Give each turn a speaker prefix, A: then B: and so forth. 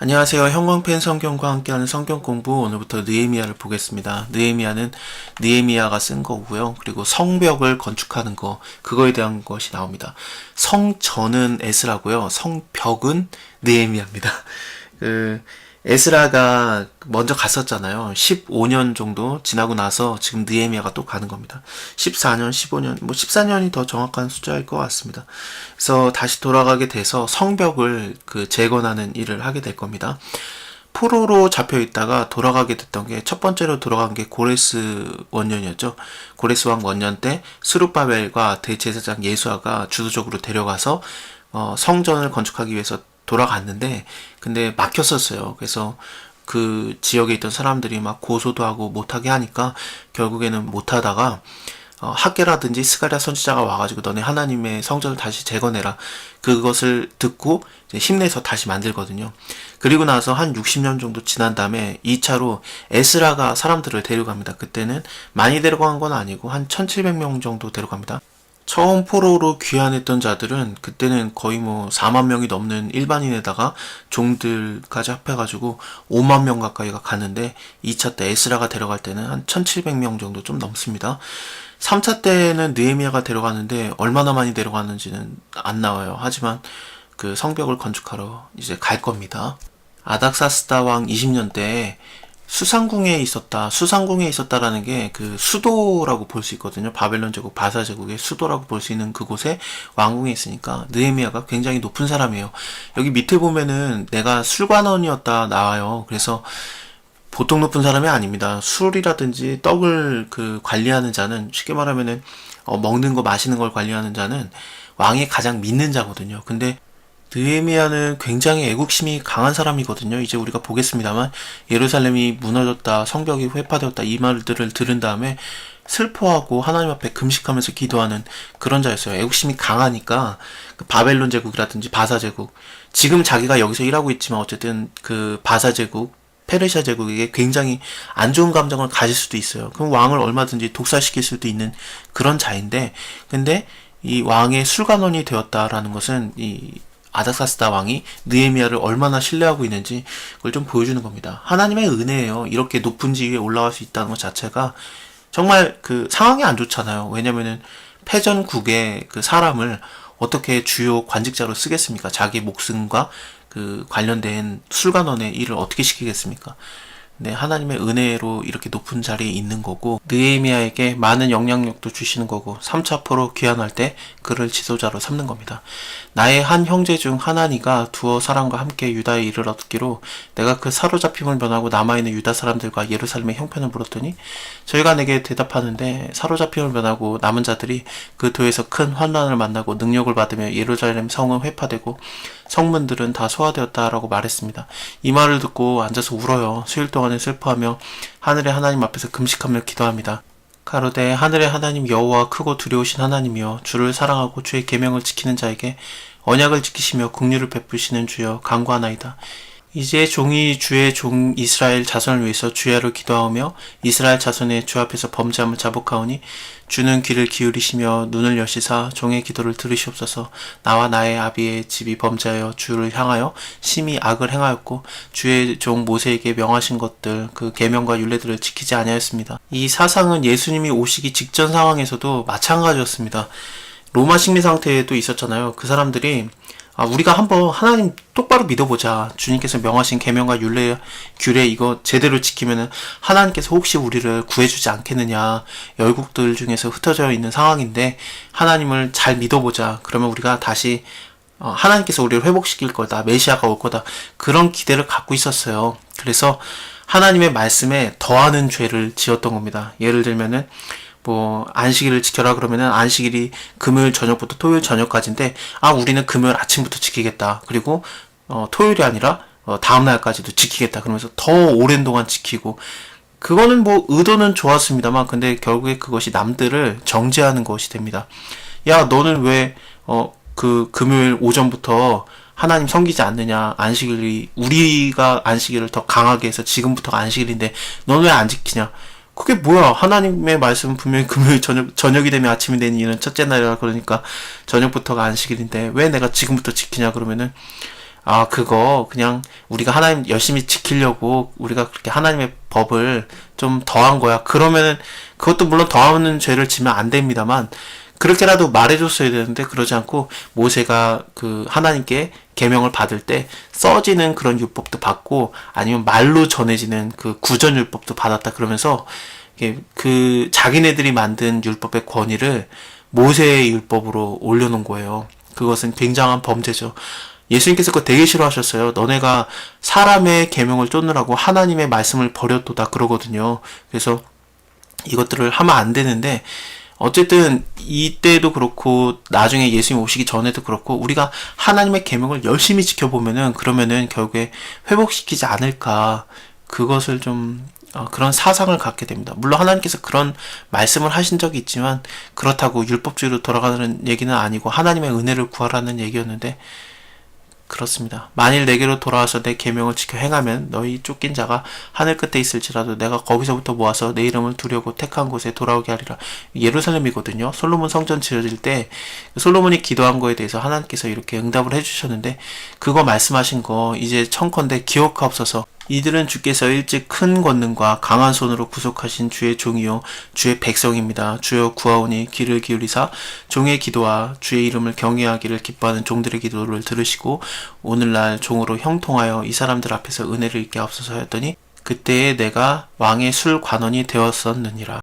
A: 안녕하세요. 형광펜 성경과 함께하는 성경 공부, 오늘부터 느헤미야를 보겠습니다. 느헤미야는 느헤미야가 쓴 거고요. 그리고 성벽을 건축하는 거, 그거에 대한 것이 나옵니다. 성전은 에스라고요. 성벽은 느헤미야입니다. 에스라가 먼저 갔었잖아요. 15년 정도 지나고 나서 지금 느헤미야가 또 가는 겁니다. 14년, 15년, 14년이 더 정확한 숫자일 것 같습니다. 그래서 다시 돌아가게 돼서 성벽을 재건하는 일을 하게 될 겁니다. 포로로 잡혀 있다가 돌아가게 됐던 게, 첫 번째로 돌아간 게 고레스 원년이었죠. 고레스 왕 원년 때 스룹바벨과 대제사장 예수아가 주도적으로 데려가서 성전을 건축하기 위해서 돌아갔는데, 근데 막혔었어요. 그래서 그 지역에 있던 사람들이 막 고소도 하고 못하게 하니까 결국에는 못하다가 학계라든지 스가랴 선지자가 와가지고 너네 하나님의 성전을 다시 재건해라, 그것을 듣고 이제 힘내서 다시 만들거든요. 그리고 나서 한 60년 정도 지난 다음에 2차로 에스라가 사람들을 데려갑니다. 그때는 많이 데려간 건 아니고 한 1700명 정도 데려갑니다. 처음 포로로 귀환했던 자들은 그때는 거의 4만 명이 넘는 일반인에다가 종들까지 합해가지고 5만 명 가까이가 갔는데, 2차 때 에스라가 데려갈 때는 한 1700명 정도 좀 넘습니다. 3차 때는 느헤미야가 데려가는데 얼마나 많이 데려갔는지는 안 나와요. 하지만 그 성벽을 건축하러 이제 갈 겁니다. 아닥사스다 왕 20년 때 수상궁에 있었다라는 게 그 수도라고 볼 수 있거든요. 바벨론 제국, 바사 제국의 수도라고 볼 수 있는 그곳에 왕궁에 있으니까 느헤미야가 굉장히 높은 사람이에요. 여기 밑에 보면은 내가 술관원이었다 나와요. 그래서 보통 높은 사람이 아닙니다. 술이라든지 떡을 관리하는 자는, 쉽게 말하면은 먹는 거 마시는 걸 관리하는 자는 왕이 가장 믿는 자거든요. 근데 느헤미야는 굉장히 애국심이 강한 사람이거든요. 이제 우리가 보겠습니다만, 예루살렘이 무너졌다, 성벽이 회파되었다, 이 말들을 들은 다음에 슬퍼하고 하나님 앞에 금식하면서 기도하는 그런 자였어요. 애국심이 강하니까 바벨론 제국이라든지 바사 제국, 지금 자기가 여기서 일하고 있지만 어쨌든 그 바사 제국, 페르시아 제국에게 굉장히 안 좋은 감정을 가질 수도 있어요. 그럼 왕을 얼마든지 독살시킬 수도 있는 그런 자인데, 근데 이 왕의 술관원이 되었다라는 것은 이 아닥사스다 왕이 느헤미야를 얼마나 신뢰하고 있는지 그걸 좀 보여주는 겁니다. 하나님의 은혜예요. 이렇게 높은 지위에 올라갈 수 있다는 것 자체가 정말 상황이 안 좋잖아요. 왜냐면은 패전국의 사람을 어떻게 주요 관직자로 쓰겠습니까? 자기 목숨과 관련된 술관원의 일을 어떻게 시키겠습니까? 네, 하나님의 은혜로 이렇게 높은 자리에 있는 거고, 느헤미야에게 많은 영향력도 주시는 거고, 3차 포로 귀환할 때 그를 지도자로 삼는 겁니다. 나의 한 형제 중 하나니가 두어 사람과 함께 유다에 이르렀기로 내가 그 사로잡힘을 면하고 남아있는 유다 사람들과 예루살렘의 형편을 물었더니, 저희가 내게 대답하는데, 사로잡힘을 면하고 남은 자들이 그 도에서 큰 환난을 만나고 능력을 받으며 예루살렘 성은 회파되고 성문들은 다 소화되었다라고 말했습니다. 이 말을 듣고 앉아서 울어요. 수일 동안은 슬퍼하며 하늘의 하나님 앞에서 금식하며 기도합니다. 가로되 하늘의 하나님 여호와 크고 두려우신 하나님이여, 주를 사랑하고 주의 계명을 지키는 자에게 언약을 지키시며 긍휼을 베푸시는 주여 간구하나이다. 이제 종이 주의 종 이스라엘 자손을 위해서 주야로 기도하며 이스라엘 자손의 주 앞에서 범죄함을 자복하오니, 주는 귀를 기울이시며 눈을 여시사 종의 기도를 들으시옵소서. 나와 나의 아비의 집이 범죄하여 주를 향하여 심히 악을 행하였고 주의 종 모세에게 명하신 것들 그 계명과 율례들을 지키지 아니하였습니다. 이 사상은 예수님이 오시기 직전 상황에서도 마찬가지였습니다. 로마 식민 상태에도 있었잖아요. 그 사람들이 우리가 한번 하나님 똑바로 믿어보자, 주님께서 명하신 계명과 율례, 규례 이거 제대로 지키면은 하나님께서 혹시 우리를 구해주지 않겠느냐, 열국들 중에서 흩어져 있는 상황인데 하나님을 잘 믿어보자, 그러면 우리가 다시 하나님께서 우리를 회복시킬 거다, 메시아가 올 거다, 그런 기대를 갖고 있었어요. 그래서 하나님의 말씀에 더하는 죄를 지었던 겁니다. 예를 들면은 안식일을 지켜라 그러면은 안식일이 금요일 저녁부터 토요일 저녁까지인데, 우리는 금요일 아침부터 지키겠다. 그리고 토요일이 아니라 다음날까지도 지키겠다. 그러면서 더 오랜 동안 지키고, 그거는 의도는 좋았습니다만, 근데 결국에 그것이 남들을 정죄하는 것이 됩니다. 야, 너는 왜 금요일 오전부터 하나님 섬기지 않느냐, 우리가 안식일을 더 강하게 해서 지금부터가 안식일인데 너는 왜 안 지키냐. 그게 뭐야? 하나님의 말씀은 분명히 금요일 저녁이 되면 아침이 되는 이유는 첫째 날이라, 그러니까 저녁부터가 안식일인데 왜 내가 지금부터 지키냐 그러면은 아, 그거 그냥 우리가 하나님 열심히 지키려고 우리가 그렇게 하나님의 법을 좀 더한 거야. 그러면은 그것도 물론 더하는 죄를 지면 안 됩니다만 그렇게라도 말해줬어야 되는데 그러지 않고 모세가 그 하나님께 계명을 받을 때 써지는 그런 율법도 받고 아니면 말로 전해지는 그 구전 율법도 받았다 그러면서 그 자기네들이 만든 율법의 권위를 모세의 율법으로 올려놓은 거예요. 그것은 굉장한 범죄죠. 예수님께서 그거 되게 싫어하셨어요. 너네가 사람의 계명을 쫓느라고 하나님의 말씀을 버렸도다 그러거든요. 그래서 이것들을 하면 안 되는데 어쨌든 이때도 그렇고 나중에 예수님 오시기 전에도 그렇고 우리가 하나님의 계명을 열심히 지켜보면은 그러면은 결국에 회복시키지 않을까 그것을 좀 그런 사상을 갖게 됩니다. 물론 하나님께서 그런 말씀을 하신 적이 있지만 그렇다고 율법주의로 돌아가는 얘기는 아니고 하나님의 은혜를 구하라는 얘기였는데 그렇습니다. 만일 내게로 돌아와서 내 계명을 지켜 행하면 너희 쫓긴 자가 하늘 끝에 있을지라도 내가 거기서부터 모아서 내 이름을 두려고 택한 곳에 돌아오게 하리라. 예루살렘이거든요. 솔로몬 성전 지어질 때 솔로몬이 기도한 거에 대해서 하나님께서 이렇게 응답을 해주셨는데 그거 말씀하신 거 이제 청컨대 기억하옵소서. 이들은 주께서 일찍 큰 권능과 강한 손으로 구속하신 주의 종이요 주의 백성입니다. 주여 구하오니 귀를 기울이사 종의 기도와 주의 이름을 경외하기를 기뻐하는 종들의 기도를 들으시고 오늘날 종으로 형통하여 이 사람들 앞에서 은혜를 입게 하옵소서 하였더니 그때에 내가 왕의 술 관원이 되었었느니라.